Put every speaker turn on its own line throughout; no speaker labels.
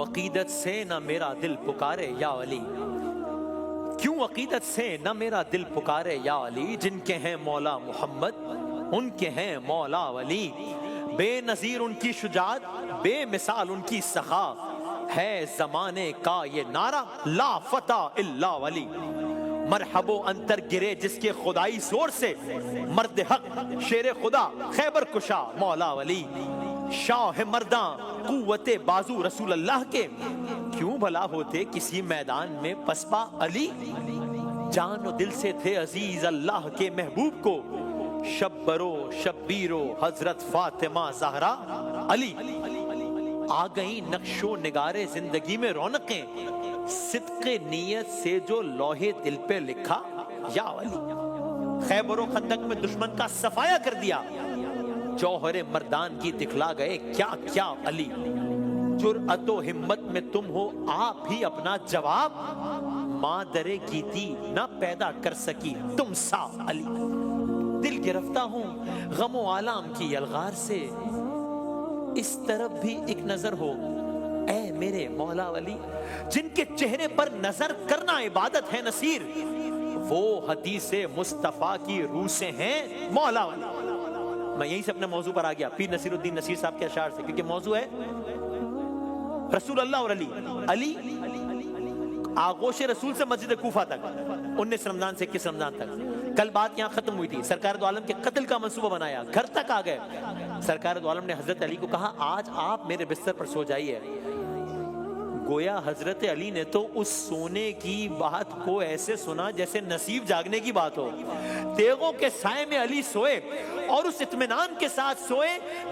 عقیدت سے نہ میرا دل پکارے یا علی، کیوں عقیدت سے نہ میرا دل پکارے یا علی، جن کے ہیں مولا محمد ان کے ہیں مولا ولی، بے نظیر ان کی شجاعت بے مثال ان کی سخا، ہے زمانے کا یہ نعرہ لا فتح الا ولی، مرحب و انتر گرے جس کے خدائی زور سے، مرد حق شیر خدا خیبر کشا مولا ولی، شاہ مرداں قوت بازو رسول اللہ کے، کیوں بھلا ہوتے کسی میدان میں پسپا علی، جان و دل سے تھے عزیز اللہ کے محبوب کو، شبرو شبیرو حضرت فاطمہ زہرا علی، آ گئی نقش و نگارے زندگی میں رونقیں، صدق نیت سے جو لوہے دل پہ لکھا یا علی، خیبر و خندق میں دشمن کا صفایا کر دیا، جوہر مردان کی دکھلا گئے کیا کیا علی، جرأت و ہمت میں تم ہو آپ ہی اپنا جواب، ماں درے کی تھی نہ پیدا کر سکی تم سا علی، دل گرفتہ ہوں غم و آلام کی الغار سے، اس طرف بھی ایک نظر ہو اے میرے مولا ولی، جن کے چہرے پر نظر کرنا عبادت ہے نصیر، وہ حدیث مصطفیٰ کی روح سے ہیں مولا ولی۔ میں یہیں سے اپنے موضوع پر آ گیا، پیر نصیر الدین نصیر صاحب کے اشعار سے، کیونکہ موضوع ہے رسول اللہ اور علی۔ علی آغوش رسول سے مسجد کوفہ تک 19 رمضان سے 21 رمضان تک، کل بات یہاں ختم ہوئی تھی، سرکار دو عالم کے قتل کا منصوبہ بنایا، گھر تک آ گئے، سرکار دو عالم نے حضرت علی کو کہا آج آپ میرے بستر پر سو جائیے، گویا حضرت علی نے تو اس سونے کی بات کو ایسے سنا جیسے نصیب جاگنے کی بات ہو، تیغوں کے سائے میں علی سوئے اور اس اطمینان کے ساتھ سوئے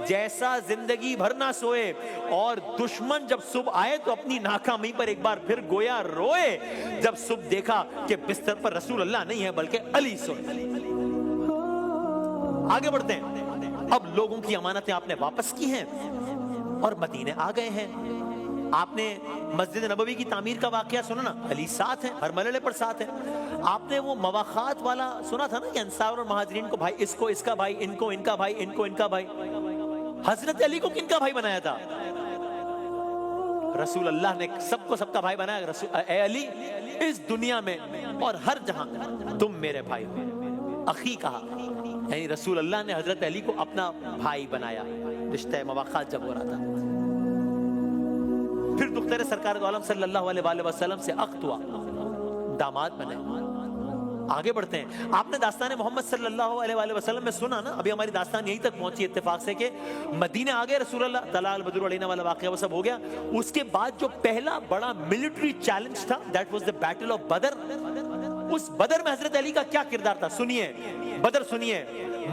جیسا زندگی بھر نہ سوئے، اور دشمن جب صبح آئے تو اپنی ناکامی پر ایک بار پھر گویا روئے، جب صبح دیکھا کہ بستر پر رسول اللہ نہیں ہے بلکہ علی سوئے۔ آگے بڑھتے ہیں، اب لوگوں کی امانتیں آپ نے واپس کی ہیں اور مدینے آ گئے ہیں، آپ نے مسجد نبوی کی تعمیر کا واقعہ سنا نا، علی ساتھ ہیں، ہر مرحلے پر ساتھ ہیں، آپ نے وہ مواخات والا سنا تھا نا کہ انصار اور مہاجرین کو بھائی، اس کو اس کا بھائی، ان کو ان کا بھائی، ان کو ان کا بھائی، حضرت علی کو کن کا بھائی بنایا تھا؟ رسول اللہ نے سب کو سب کا بھائی بنایا، اے علی اس دنیا میں اور ہر جہاں تم میرے بھائی ہو، اخی کہا، یعنی رسول اللہ نے حضرت علی کو اپنا بھائی بنایا، رشتہ مواخات جب ہو رہا تھا۔ پھر دختر سرکار دو عالم صلی اللہ علیہ وآلہ وسلم سے عقد ہوا، داماد بنے۔ آگے بڑھتے ہیں، آپ نے داستان محمد صلی اللہ علیہ وآلہ وسلم میں سنا نا، ابھی ہماری داستان یہیں تک پہنچی اتفاق سے کہ مدینے آگئے رسول اللہ، طلع البدر علینا والا واقعہ وہ سب ہو گیا۔ اس کے بعد جو پہلا بڑا ملٹری چیلنج تھا، that was the battle of بدر، اس بدر میں حضرت علی کا کیا کردار تھا سنیے، بدر سنیے،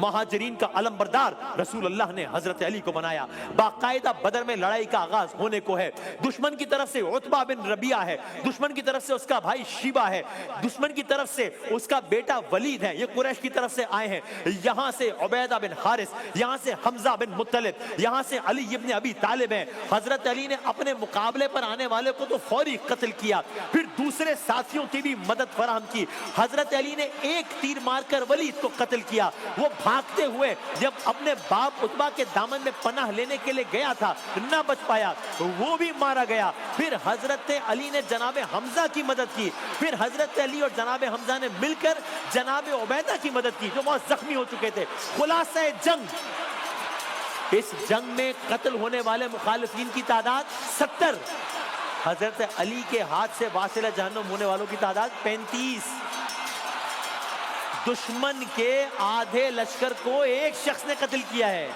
مہاجرین کا علم بردار رسول اللہ نے حضرت علی کو بنایا، باقاعدہ بدر میں لڑائی کا آغاز ہونے کو ہے، دشمن کی طرف سے عتبہ بن ربیعہ ہے، دشمن کی طرف سے اس کا بھائی شیبہ ہے، دشمن کی طرف سے اس کا بیٹا ولید ہے، یہ قریش کی طرف سے آئے ہیں، یہاں سے عبیدہ بن حارث، یہاں سے حمزہ بن مطلب، یہاں سے علی ابن ابی طالب ہیں۔ حضرت علی نے اپنے مقابلے پر آنے والے کو تو فوری قتل کیا، پھر دوسرے ساتھیوں کی بھی مدد فراہم کی، حضرت علی نے ایک تیر مار کر ولید کو قتل کیا، وہ بھاگتے ہوئے جب اپنے باپ عتبہ کے دامن میں پناہ لینے کے لیے گیا تھا، نہ بچ پایا، وہ بھی مارا گیا، پھر حضرت علی نے جناب حمزہ کی مدد کی، پھر حضرت علی اور جناب حمزہ نے مل کر جناب عبیدہ کی مدد کی جو بہت زخمی ہو چکے تھے۔ خلاصہ جنگ، اس جنگ میں قتل ہونے والے مخالفین کی تعداد 70، حضرت علی کے ہاتھ سے واصلہ جہنم ہونے والوں کی تعداد 35۔ دشمن کے آدھے لشکر کو ایک شخص نے قتل کیا ہے۔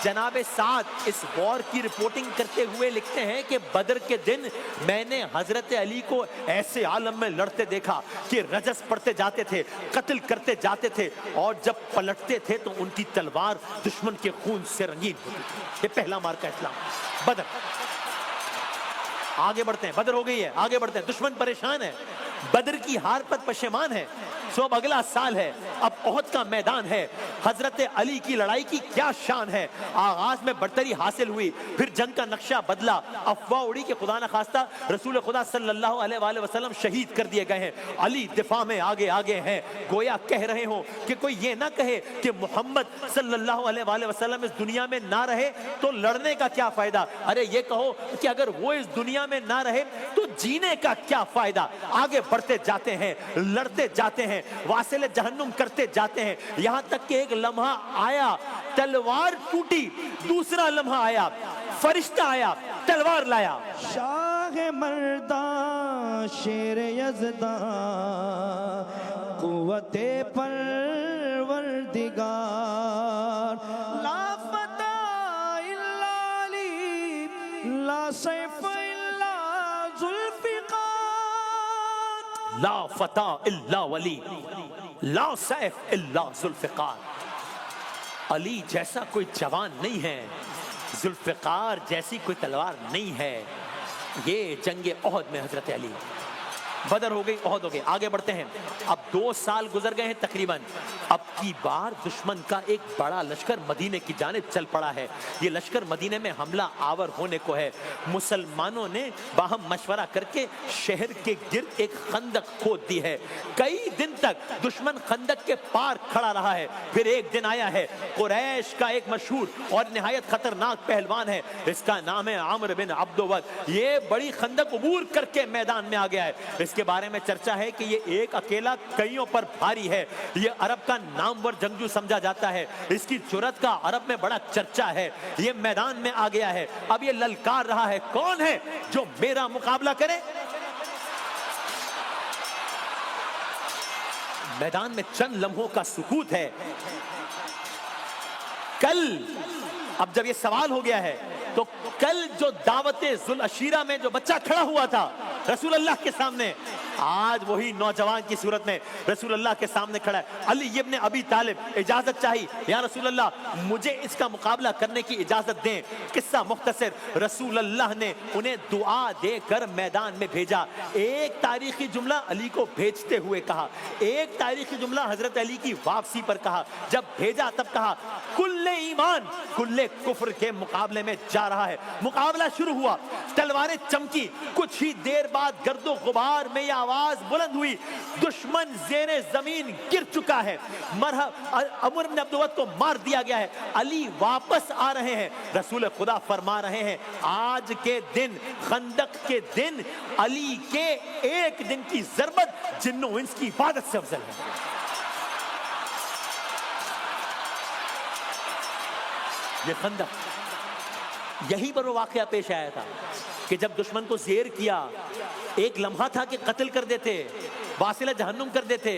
جناب سعد اس وار کی رپورٹنگ کرتے ہوئے لکھتے ہیں کہ بدر کے دن میں نے حضرت علی کو ایسے عالم میں لڑتے دیکھا کہ رجس پڑھتے جاتے تھے، قتل کرتے جاتے تھے، اور جب پلٹتے تھے تو ان کی تلوار دشمن کے خون سے رنگین ہوتی تھی۔ یہ پہلا مارکہ اسلام، بدر۔ آگے بڑھتے ہیں، بدر ہو گئی ہے، آگے بڑھتے ہیں، دشمن پریشان ہے، بدر کی ہار پر پشیمان ہے، سو اب اگلا سال ہے، اب احد کا میدان ہے، حضرت علی کی لڑائی کی کیا شان ہے۔ آغاز میں برتری حاصل ہوئی، پھر جنگ کا نقشہ بدلا، افواہ اڑی کہ خدا نخواستہ رسول خدا صلی اللہ علیہ وآلہ وسلم شہید کر دیے گئے ہیں، علی دفاع میں آگے آگے ہیں، گویا کہہ رہے ہوں کہ کوئی یہ نہ کہے کہ محمد صلی اللہ علیہ وآلہ وسلم اس دنیا میں نہ رہے تو لڑنے کا کیا فائدہ، ارے یہ کہو کہ اگر وہ اس دنیا میں نہ رہے تو جینے کا کیا فائدہ۔ آگے بڑھتے جاتے ہیں، لڑتے جاتے ہیں، واصل جہنم کرتے جاتے ہیں، یہاں تک کہ ایک لمحہ آیا تلوار ٹوٹی، دوسرا لمحہ آیا فرشتہ آیا تلوار لایا۔
شاہ مردان شیر یزدان قوت پروردگار، لا فتح الا علی، لا سیف الا ذوالفقار،
لا فتح الا ولی، لا سیف الا ذوالفقار۔ علی جیسا کوئی جوان نہیں ہے، ذوالفقار جیسی کوئی تلوار نہیں ہے۔ یہ جنگ احد میں حضرت علی، بدر ہو گئی، احد ہو گئی، آگے بڑھتے ہیں۔ اب 2 سال گزر گئے ہیں تقریباً، اب کی بار دشمن کا ایک بڑا لشکر مدینے کی جانب چل پڑا ہے۔ یہ لشکر مدینے میں حملہ آور ہونے کو ہے۔ مسلمانوں نے باہم مشورہ کر کے شہر کے گرد ایک خندق کھود دی ہے، کئی دن تک دشمن خندق کے پار کھڑا رہا ہے۔ پھر ایک دن آیا ہے، قریش کا ایک مشہور اور نہایت خطرناک پہلوان ہے، اس کا نام ہے عمرو بن عبد ود، یہ بڑی خندق عبور کر کے میدان میں آ گیا ہے۔ اس کے بارے میں چرچا ہے کہ یہ ایک اکیلا کئیوں پر بھاری ہے، یہ عرب کا نامور جنگجو سمجھا جاتا ہے، اس کی جرأت کا عرب میں بڑا چرچا ہے، یہ میدان میں آ گیا ہے۔ اب یہ للکار رہا ہے، کون ہے جو میرا مقابلہ کرے؟ میدان میں چند لمحوں کا سکوت ہے۔ کل اب جب یہ سوال ہو گیا ہے تو کل جو دعوت ذوالعشیرہ میں جو بچہ کھڑا ہوا تھا رسول اللہ کے سامنے، آج وہی نوجوان کی صورت میں رسول اللہ کے سامنے کھڑا ہے۔ علی ابن ابی طالب اجازت چاہی، یا رسول اللہ مجھے اس کا مقابلہ کرنے کی اجازت دیں۔ قصہ مختصر، رسول اللہ نے انہیں دعا دے کر میدان میں بھیجا۔ ایک تاریخی جملہ علی کو بھیجتے ہوئے کہا، ایک تاریخی جملہ حضرت علی کی واپسی پر کہا۔ جب بھیجا تب کہا کل ایمان کل کفر کے مقابلے میں جا رہا ہے۔ مقابلہ شروع ہوا، تلواریں چمکی، کچھ ہی دیر بعد گرد و غبار میں یہ آواز بلند ہوئی، دشمن زیر زمین گر چکا ہے، عمرو بن عبد ود کو مار دیا گیا ہے، علی واپس آ رہے ہیں۔ رسول خدا فرما رہے ہیں آج کے دن، خندق کے دن، علی کے ایک دن کی ضربت جن و انس کی عبادت سے افضل ہے۔ یہ خندق، یہی پر وہ واقعہ پیش آیا تھا کہ جب دشمن کو زیر کیا، ایک لمحہ تھا کہ قتل کر دیتے، واصلہ جہنم کر دیتے،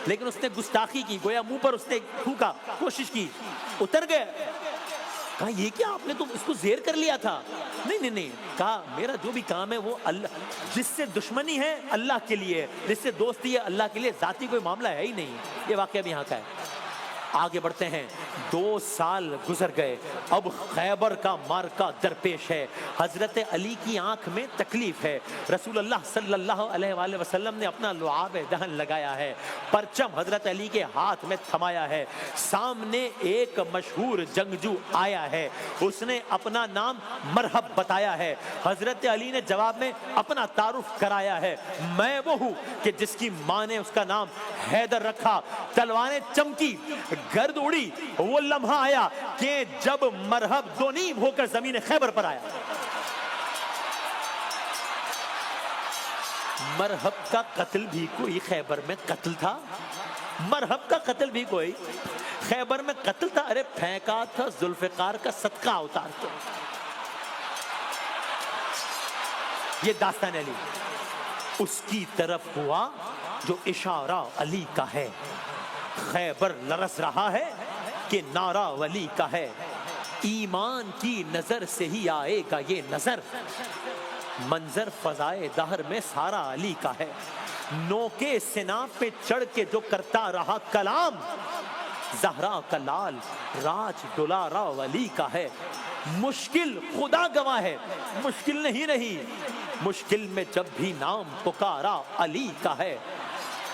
لیکن اس نے گستاخی کی، گویا منہ پر اس نے تھوکا، کوشش کی، اتر گئے۔ کہا یہ کیا آپ نے تو اس کو زیر کر لیا تھا؟ نہیں، کہا میرا جو بھی کام ہے وہ اللہ، جس سے دشمنی ہے اللہ کے لیے، جس سے دوستی ہے اللہ کے لیے، ذاتی کوئی معاملہ ہے ہی نہیں۔ یہ واقعہ بھی یہاں کا ہے۔ آگے بڑھتے ہیں، 2 سال گزر گئے، اب خیبر کا مارکا درپیش ہے۔ حضرت علی کی آنکھ میں تکلیف ہے، رسول اللہ صلی اللہ علیہ وآلہ وسلم نے اپنا لعاب دہن لگایا ہے، پرچم حضرت علی کے ہاتھ میں تھمایا ہے، سامنے ایک مشہور جنگجو آیا ہے، اس نے اپنا نام مرحب بتایا ہے۔ حضرت علی نے جواب میں اپنا تعارف کرایا ہے، میں وہ ہوں کہ جس کی ماں نے اس کا نام حیدر رکھا۔ تلواریں چمکی، گرد اڑی، وہ لمحہ آیا کہ جب مرحب دو نیم ہو کر زمین خیبر پر آیا۔ مرحب کا قتل بھی کوئی خیبر میں قتل تھا، مرحب کا قتل بھی کوئی خیبر میں قتل تھا، ارے پھینکا تھا ذوالفقار کا صدقہ اتار کے۔ یہ داستان علی اس کی طرف ہوا جو اشارہ علی کا ہے، خیبر لرز رہا ہے کہ نعرہ ولی کا ہے، ایمان کی نظر سے ہی آئے گا یہ نظر، منظر فضائے دہر میں سارا علی کا ہے، نو کے سنا پہ چڑھ کے جو کرتا رہا کلام، زہرا کا لال راج دلارا ولی کا ہے، مشکل خدا گواہ ہے مشکل نہیں رہی، مشکل میں جب بھی نام پکارا علی کا ہے،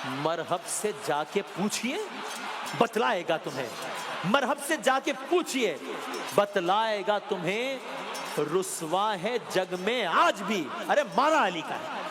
مرحب سے جا کے پوچھئے بتلائے گا تمہیں، مرحب سے جا کے پوچھئے بتلائے گا تمہیں، رسوا ہے جگ میں آج بھی. ارے مانا علی کا ہے.